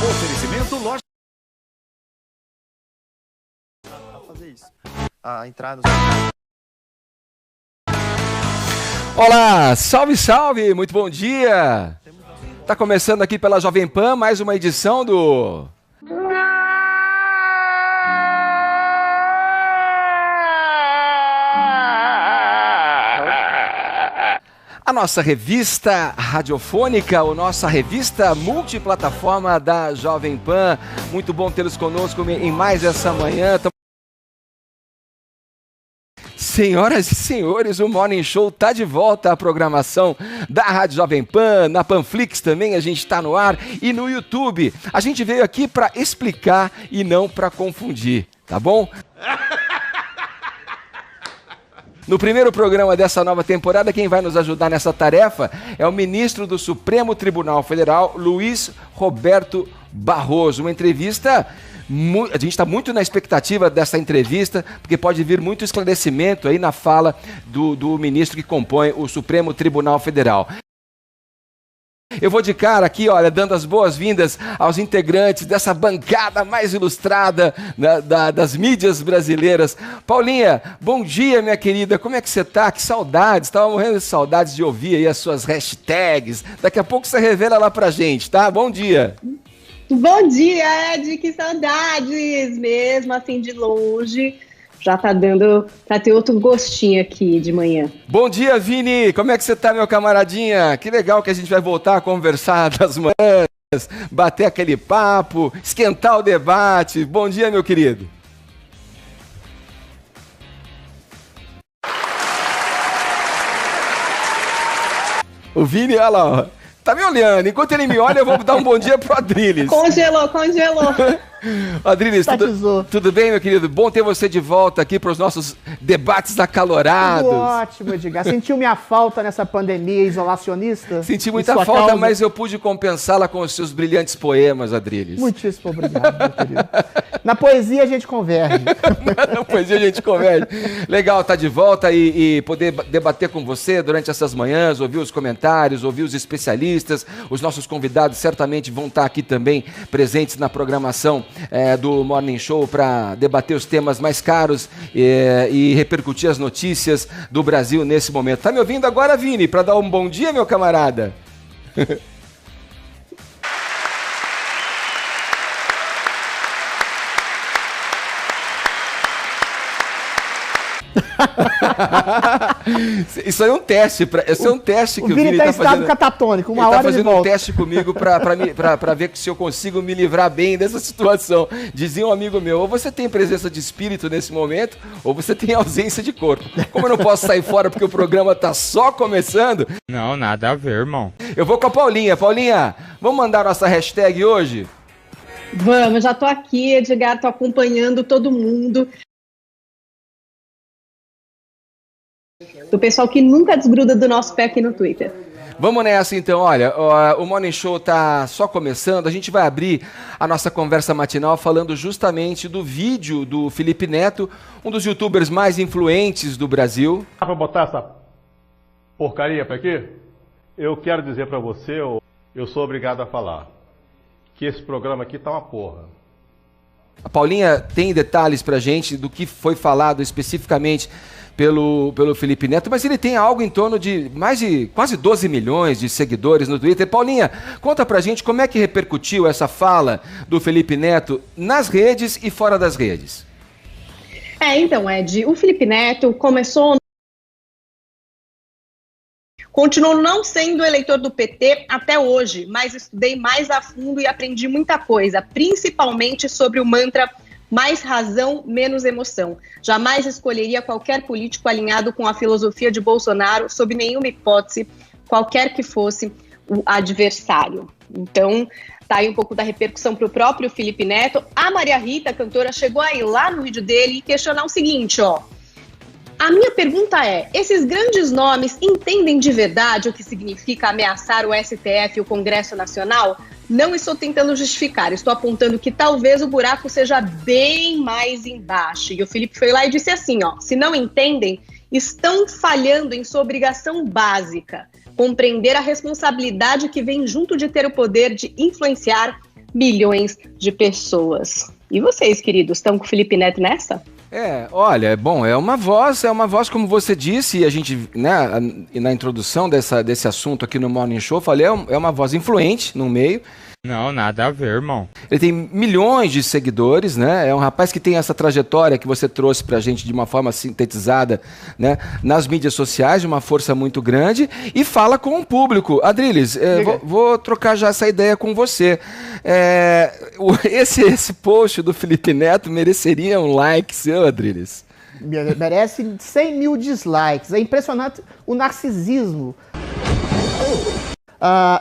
Oferecimento loja. Fazer isso. Entrar no... Olá, salve, salve, muito bom dia. Tá começando aqui pela Jovem Pan mais uma edição do... A nossa revista radiofônica, a nossa revista multiplataforma da Jovem Pan. Muito bom tê-los conosco em mais essa manhã. Senhoras e senhores, o Morning Show está de volta à programação da Rádio Jovem Pan, na Panflix também a gente está no ar e no YouTube. A gente veio aqui para explicar e não para confundir, tá bom? No primeiro programa dessa nova temporada, quem vai nos ajudar nessa tarefa é o ministro do Supremo Tribunal Federal, Luiz Roberto Barroso. Uma entrevista, a gente está muito na expectativa dessa entrevista, porque pode vir muito esclarecimento aí na fala do ministro que compõe o Supremo Tribunal Federal. Eu vou de cara aqui, olha, dando as boas-vindas aos integrantes dessa bancada mais ilustrada das mídias brasileiras. Paulinha, bom dia, minha querida, como é que você tá? Que saudades, estava morrendo de saudades de ouvir aí as suas hashtags. Daqui a pouco você revela lá pra gente, tá? Bom dia. Bom dia, Ed, que saudades, mesmo assim de longe. Já tá dando pra ter outro gostinho aqui de manhã. Bom dia, Vini! Como é que você tá, meu camaradinha? Que legal que a gente vai voltar a conversar das manhãs, bater aquele papo, esquentar o debate. Bom dia, meu querido! O Vini, olha lá, ó. Tá me olhando. Enquanto ele me olha, eu vou dar um bom dia pro Adriles. Congelou. Adriles, tudo bem, meu querido? Bom ter você de volta aqui para os nossos debates acalorados. Tudo ótimo, Edgar. Sentiu minha falta nessa pandemia isolacionista? Senti muita falta, causa? Mas eu pude compensá-la com os seus brilhantes poemas, Adriles. Muitíssimo obrigado, meu querido. Na poesia a gente converge. Na poesia a gente converge. Legal estar de volta e poder debater com você durante essas manhãs, ouvir os comentários, ouvir os especialistas. Os nossos convidados certamente vão estar aqui também presentes na programação do Morning Show para debater os temas mais caros e repercutir as notícias do Brasil nesse momento. Tá me ouvindo agora, Vini, para dar um bom dia, meu camarada? Isso aí é um teste, esse é um teste que o Vini tá fazendo. Catatônico, uma hora ele tá fazendo um teste comigo para ver se eu consigo me livrar bem dessa situação. Dizia um amigo meu, ou você tem presença de espírito nesse momento, ou você tem ausência de corpo. Como eu não posso sair fora porque o programa tá só começando... Não, nada a ver, irmão. Eu vou com a Paulinha. Paulinha, vamos mandar nossa hashtag hoje? Vamos, já tô aqui, Edgar, tô acompanhando todo mundo. Do pessoal que nunca desgruda do nosso pé aqui no Twitter. Vamos nessa então, olha, o Morning Show tá só começando, a gente vai abrir a nossa conversa matinal falando justamente do vídeo do Felipe Neto, um dos youtubers mais influentes do Brasil. Dá pra botar essa porcaria pra aqui? Eu quero dizer pra você, eu sou obrigado a falar, que esse programa aqui tá uma porra. A Paulinha tem detalhes pra gente do que foi falado especificamente pelo Felipe Neto, mas ele tem algo em torno de quase 12 milhões de seguidores no Twitter. Paulinha, conta pra gente como é que repercutiu essa fala do Felipe Neto nas redes e fora das redes. Então, Ed, o Felipe Neto continuou não sendo eleitor do PT até hoje, mas estudei mais a fundo e aprendi muita coisa, principalmente sobre o mantra mais razão, menos emoção. Jamais escolheria qualquer político alinhado com a filosofia de Bolsonaro, sob nenhuma hipótese, qualquer que fosse o adversário. Então, tá aí um pouco da repercussão para o próprio Felipe Neto. A Maria Rita, a cantora, chegou a ir lá no vídeo dele e questionar o seguinte, ó. A minha pergunta é, esses grandes nomes entendem de verdade o que significa ameaçar o STF e o Congresso Nacional? Não estou tentando justificar, estou apontando que talvez o buraco seja bem mais embaixo. E o Felipe foi lá e disse assim, ó, se não entendem, estão falhando em sua obrigação básica. compreender a responsabilidade que vem junto de ter o poder de influenciar milhões de pessoas. E vocês, queridos, estão com o Felipe Neto nessa? Olha, bom, é uma voz, como você disse, e a gente, né, na introdução desse assunto aqui no Morning Show, falei, é uma voz influente no meio. Não, nada a ver, irmão. Ele tem milhões de seguidores, né? É um rapaz que tem essa trajetória que você trouxe pra gente de uma forma sintetizada, né? Nas mídias sociais, de uma força muito grande, e fala com o público. Adriles, vou trocar já essa ideia com você. Esse post do Felipe Neto mereceria um like seu, Adriles? Merece 100 mil dislikes. É impressionante o narcisismo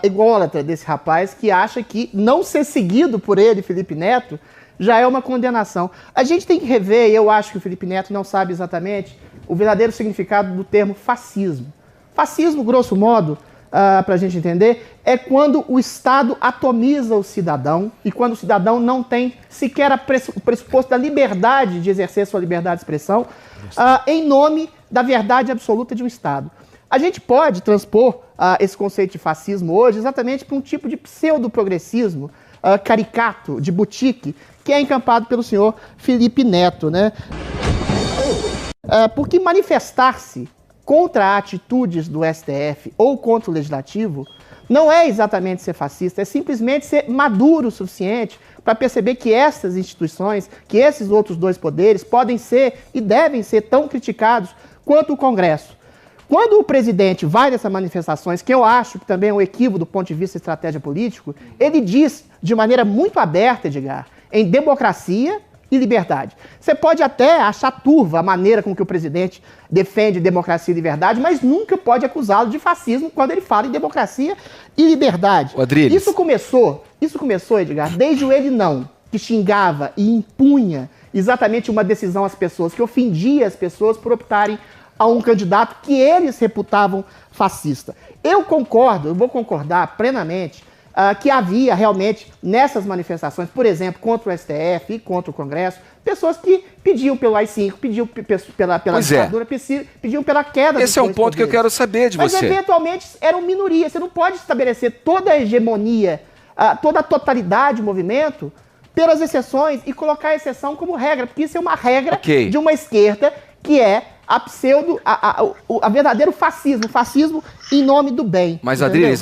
ególatra desse rapaz, que acha que não ser seguido por ele, Felipe Neto, já é uma condenação. A gente tem que rever, e eu acho que o Felipe Neto não sabe exatamente o verdadeiro significado do termo fascismo. Fascismo, grosso modo, para a gente entender, é quando o Estado atomiza o cidadão e quando o cidadão não tem sequer o pressuposto da liberdade de exercer sua liberdade de expressão em nome da verdade absoluta de um Estado. A gente pode transpor esse conceito de fascismo hoje exatamente para um tipo de pseudo-progressismo caricato, de boutique, que é encampado pelo senhor Felipe Neto, né? Porque manifestar-se contra atitudes do STF ou contra o Legislativo não é exatamente ser fascista, é simplesmente ser maduro o suficiente para perceber que essas instituições, que esses outros dois poderes podem ser e devem ser tão criticados quanto o Congresso. Quando o presidente vai nessas manifestações, que eu acho que também é um equívoco do ponto de vista de estratégia político, ele diz de maneira muito aberta, Edgar, em democracia e liberdade. Você pode até achar turva a maneira com que o presidente defende democracia e liberdade, mas nunca pode acusá-lo de fascismo quando ele fala em democracia e liberdade. Adriles. Isso começou, Edgar, desde o ele não, que xingava e impunha exatamente uma decisão às pessoas, que ofendia as pessoas por optarem a um candidato que eles reputavam fascista. Eu vou concordar plenamente que havia realmente nessas manifestações, por exemplo, contra o STF e contra o Congresso, pessoas que pediam pelo AI-5, pediam pela ditadura, pediam pela queda Esse é um ponto que eu quero saber de você. Mas eventualmente eram minorias. Você não pode estabelecer toda a hegemonia, toda a totalidade do movimento pelas exceções e colocar a exceção como regra, porque isso é uma regra de uma esquerda que é a verdadeiro fascismo, fascismo em nome do bem. Mas, Adriles,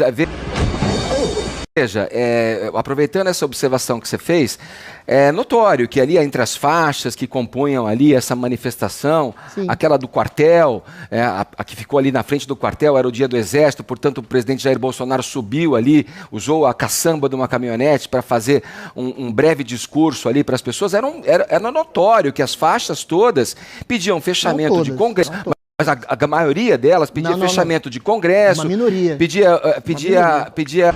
veja, aproveitando essa observação que você fez, é notório que ali entre as faixas que compunham ali essa manifestação, sim, aquela do quartel, a que ficou ali na frente do quartel, era o dia do Exército, portanto o presidente Jair Bolsonaro subiu ali, usou a caçamba de uma caminhonete para fazer um breve discurso ali para as pessoas. Era notório que as faixas todas pediam fechamento de Congresso. Mas a maioria delas pedia fechamento de Congresso, uma minoria. pedia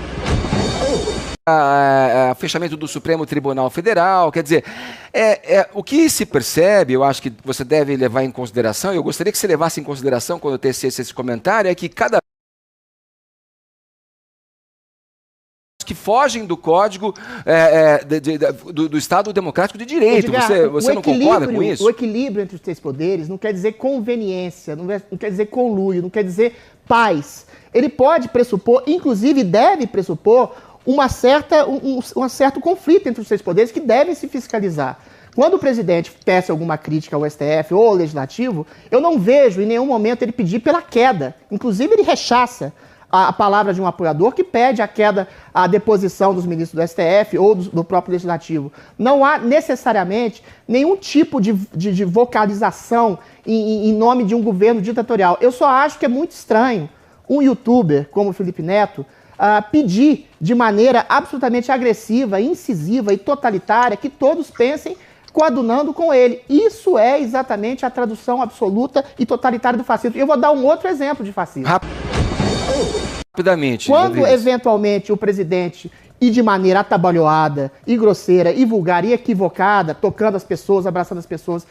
fechamento do Supremo Tribunal Federal. Quer dizer, o que se percebe, eu acho que você deve levar em consideração, e eu gostaria que você levasse em consideração quando eu tecesse esse comentário, é que cada que fogem do código do Estado Democrático de Direito. Edgar, você não concorda com isso? O equilíbrio entre os três poderes não quer dizer conveniência, não quer dizer conluio, não quer dizer paz. Ele pode pressupor, inclusive deve pressupor, um certo conflito entre os três poderes que devem se fiscalizar. Quando o presidente tece alguma crítica ao STF ou ao Legislativo, eu não vejo em nenhum momento ele pedir pela queda. Inclusive ele rechaça a palavra de um apoiador que pede a queda, a deposição dos ministros do STF ou do próprio Legislativo. Não há necessariamente nenhum tipo de vocalização em nome de um governo ditatorial. Eu só acho que é muito estranho um youtuber como o Felipe Neto pedir de maneira absolutamente agressiva, incisiva e totalitária que todos pensem coadunando com ele. Isso é exatamente a tradução absoluta e totalitária do fascismo. Eu vou dar um outro exemplo de fascismo. Rapidamente. Quando eventualmente o presidente, e de maneira atabalhoada, e grosseira, e vulgar, e equivocada, tocando as pessoas, abraçando as pessoas,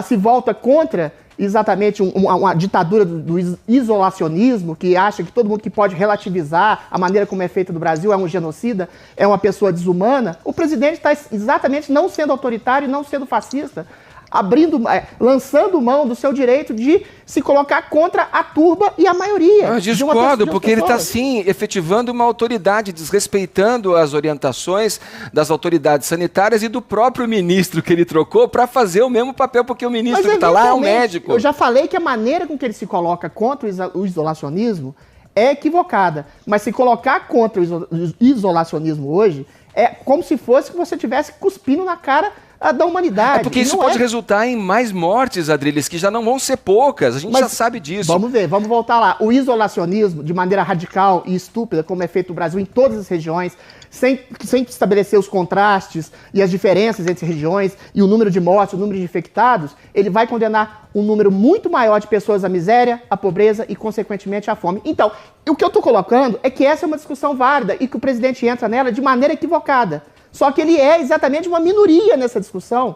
se volta contra exatamente uma ditadura do isolacionismo, que acha que todo mundo que pode relativizar a maneira como é feita no Brasil é um genocida, é uma pessoa desumana, o presidente está exatamente não sendo autoritário e não sendo fascista. lançando mão do seu direito de se colocar contra a turba e a maioria. Eu discordo, porque ele está, sim, efetivando uma autoridade, desrespeitando as orientações das autoridades sanitárias e do próprio ministro que ele trocou para fazer o mesmo papel, porque o ministro que está lá é um médico. Eu já falei que a maneira com que ele se coloca contra o isolacionismo é equivocada, mas se colocar contra o isolacionismo hoje é como se fosse que você estivesse cuspindo na cara da humanidade. É porque isso pode resultar em mais mortes, Adriles, que já não vão ser poucas, a gente já sabe disso. Vamos ver, vamos voltar lá. O isolacionismo, de maneira radical e estúpida, como é feito no Brasil em todas as regiões, sem estabelecer os contrastes e as diferenças entre regiões e o número de mortes, o número de infectados, ele vai condenar um número muito maior de pessoas à miséria, à pobreza e, consequentemente, à fome. Então, o que eu estou colocando é que essa é uma discussão válida e que o presidente entra nela de maneira equivocada. Só que ele é exatamente uma minoria nessa discussão.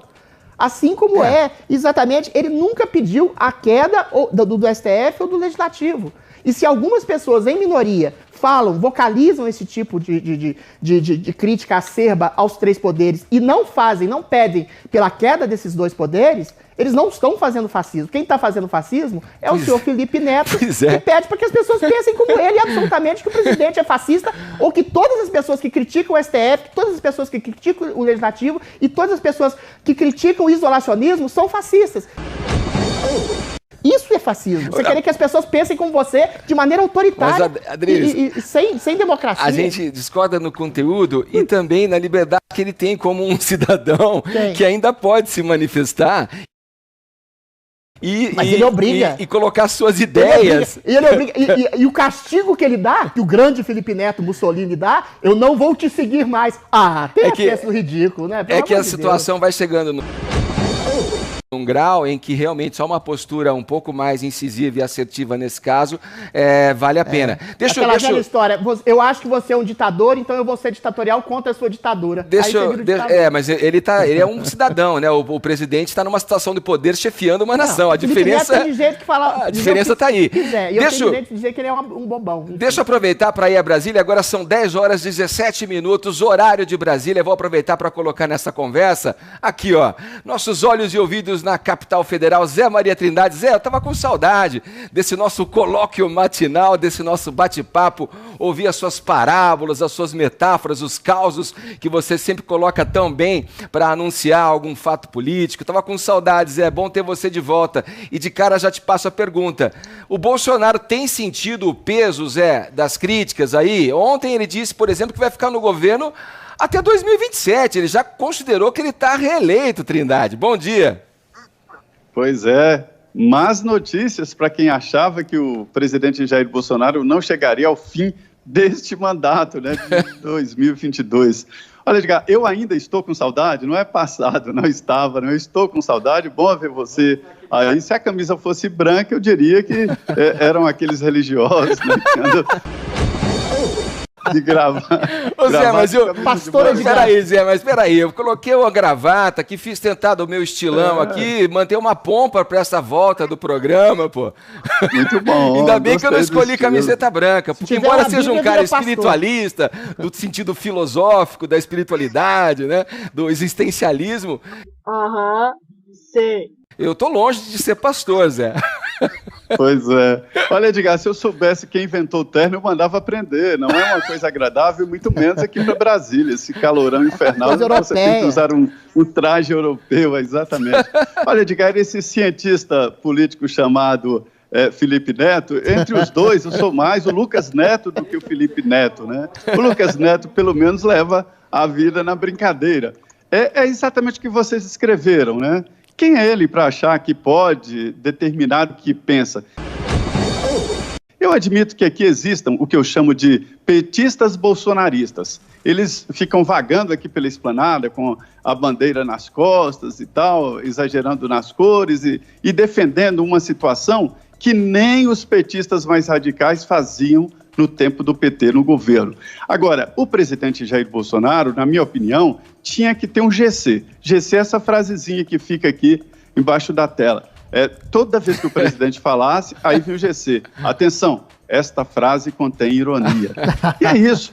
Assim como exatamente, ele nunca pediu a queda do STF ou do Legislativo. E se algumas pessoas em minoria vocalizam esse tipo de crítica acerba aos três poderes e não pedem pela queda desses dois poderes, eles não estão fazendo fascismo. Quem está fazendo fascismo é o senhor Felipe Neto, que pede para que as pessoas pensem como ele, absolutamente, que o presidente é fascista, ou que todas as pessoas que criticam o STF, que todas as pessoas que criticam o Legislativo e todas as pessoas que criticam o isolacionismo são fascistas. Isso é fascismo. Você querer que as pessoas pensem como você de maneira autoritária e sem democracia. A gente discorda no conteúdo e também na liberdade que ele tem como um cidadão que ainda pode se manifestar. Mas ele obriga. E colocar suas ideias. Ele obriga. E o castigo que ele dá, que o grande Felipe Neto Mussolini dá, eu não vou te seguir mais. Tem acesso do ridículo, né? É que a situação vai chegando num grau em que realmente só uma postura um pouco mais incisiva e assertiva nesse caso vale a pena. Aquela velha história, eu acho que você é um ditador, então eu vou ser ditatorial contra a sua ditadura. Mas ele é um cidadão, né? O presidente está numa situação de poder chefiando uma nação. A diferença está aí. E eu tenho direito de dizer que ele é um bobão. Enfim. Deixa eu aproveitar para ir a Brasília. Agora são 10 horas e 17 minutos, horário de Brasília. Eu vou aproveitar para colocar nessa conversa aqui, ó, nossos olhos e ouvidos na capital federal, Zé Maria Trindade. Zé, eu tava com saudade desse nosso colóquio matinal, desse nosso bate-papo, ouvir as suas parábolas, as suas metáforas, os causos que você sempre coloca tão bem para anunciar algum fato político. Tava com saudades, é bom ter você de volta. E de cara já te passo a pergunta. O Bolsonaro tem sentido o peso, Zé, das críticas aí? Ontem ele disse, por exemplo, que vai ficar no governo até 2027. Ele já considerou que ele está reeleito, Trindade. Bom dia. Pois é, más notícias para quem achava que o presidente Jair Bolsonaro não chegaria ao fim deste mandato, né, de 2022. Olha, Edgar, eu ainda estou com saudade, não é passado, não estava, eu estou com saudade, bom ver você. Aí, se a camisa fosse branca, eu diria que eram aqueles religiosos, né, que andam de gravata. Ô Zé, mas eu... Peraí, eu coloquei uma gravata aqui, fiz tentado o meu estilão aqui, manter uma pompa para essa volta do programa, pô. Muito bom. Ainda bem que eu não escolhi camiseta branca, porque embora seja um cara espiritualista, do sentido filosófico da espiritualidade, né, do existencialismo. Sei. Eu tô longe de ser pastor, Zé. Pois é. Olha, Edgar, se eu soubesse quem inventou o terno, eu mandava aprender. Não é uma coisa agradável, muito menos aqui para Brasília, esse calorão infernal. Você tem que usar um traje europeu, exatamente. Olha, Edgar, esse cientista político chamado Felipe Neto, entre os dois, eu sou mais o Lucas Neto do que o Felipe Neto, né? O Lucas Neto, pelo menos, leva a vida na brincadeira. É exatamente o que vocês escreveram, né? Quem é ele para achar que pode determinar o que pensa? Eu admito que aqui existam o que eu chamo de petistas bolsonaristas. Eles ficam vagando aqui pela esplanada com a bandeira nas costas e tal, exagerando nas cores e defendendo uma situação que nem os petistas mais radicais faziam no tempo do PT no governo. Agora, o presidente Jair Bolsonaro, na minha opinião, tinha que ter um GC. GC é essa frasezinha que fica aqui embaixo da tela. Toda vez que o presidente falasse, aí vem o GC. Atenção, esta frase contém ironia. E é isso.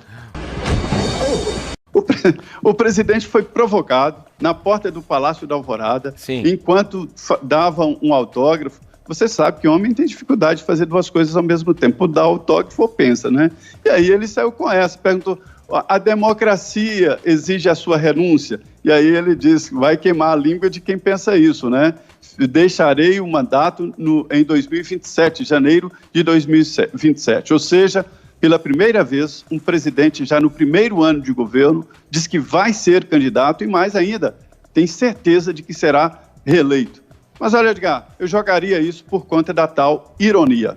O presidente foi provocado, na porta do Palácio da Alvorada, Sim. enquanto davam um autógrafo. Você sabe que homem tem dificuldade de fazer duas coisas ao mesmo tempo, dar autógrafo ou pensa, né? E aí ele saiu com essa, perguntou, a democracia exige a sua renúncia? E aí ele disse, vai queimar a língua de quem pensa isso, né? Deixarei o mandato em 2027, janeiro de 2027. Ou seja, pela primeira vez, um presidente já no primeiro ano de governo diz que vai ser candidato e mais ainda, tem certeza de que será reeleito. Mas olha, Edgar, eu jogaria isso por conta da tal ironia.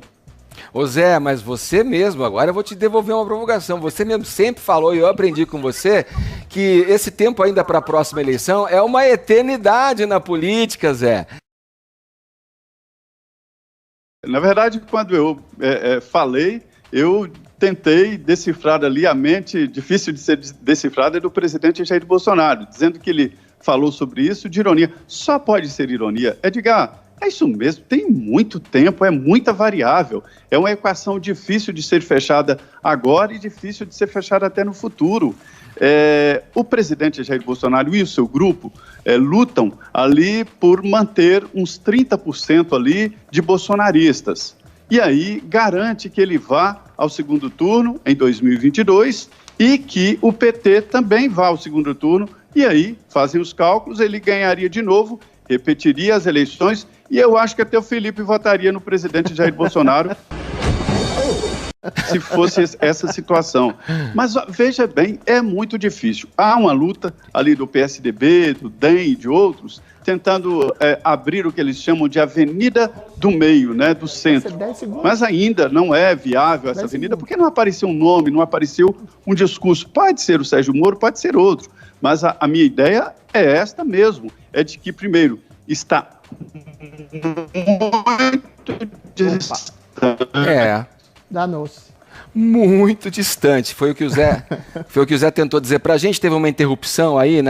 Ô Zé, mas você mesmo, agora eu vou te devolver uma provocação, você mesmo sempre falou, e eu aprendi com você, que esse tempo ainda para a próxima eleição é uma eternidade na política, Zé. Na verdade, quando eu falei, eu tentei decifrar ali a mente difícil de ser decifrada do presidente Jair Bolsonaro, dizendo que ele falou sobre isso de ironia. Só pode ser ironia. Edgar, é isso mesmo, tem muito tempo, é muita variável. É uma equação difícil de ser fechada agora e difícil de ser fechada até no futuro. O presidente Jair Bolsonaro e o seu grupo lutam ali por manter uns 30% ali de bolsonaristas. E aí garante que ele vá ao segundo turno em 2022 e que o PT também vá ao segundo turno. E aí, fazem os cálculos, ele ganharia de novo, repetiria as eleições e eu acho que até o Felipe votaria no presidente Jair Bolsonaro se fosse essa situação. Mas veja bem, é muito difícil. Há uma luta ali do PSDB, do DEM e de outros, tentando abrir o que eles chamam de avenida do meio, né, do centro. Mas ainda não é viável essa avenida, porque não apareceu um nome, não apareceu um discurso. Pode ser o Sérgio Moro, pode ser outro. Mas a minha ideia é esta mesmo, é de que, primeiro, está muito distante. Danou-se. Muito distante, foi o que o Zé tentou dizer pra gente. Teve uma interrupção aí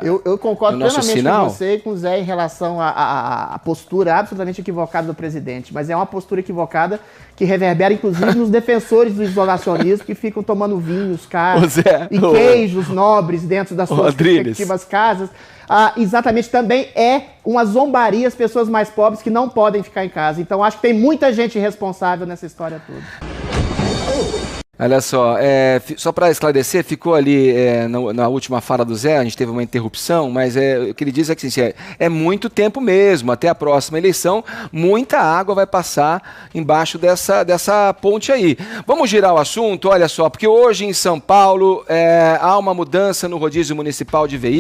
eu concordo no nosso plenamente sinal. com você e com o Zé em relação à postura absolutamente equivocada do presidente, mas é uma postura equivocada que reverbera inclusive nos defensores do isolacionismo que ficam tomando vinhos caros e queijos nobres dentro das suas respectivas casas. Exatamente, também é uma zombaria as pessoas mais pobres que não podem ficar em casa. Então acho que tem muita gente responsável nessa história toda. Olha só para esclarecer, ficou ali na última fala do Zé, a gente teve uma interrupção, mas o que ele diz é que assim, é muito tempo mesmo, até a próxima eleição, muita água vai passar embaixo dessa ponte aí. Vamos girar o assunto, olha só, porque hoje em São Paulo há uma mudança no rodízio municipal de veículos.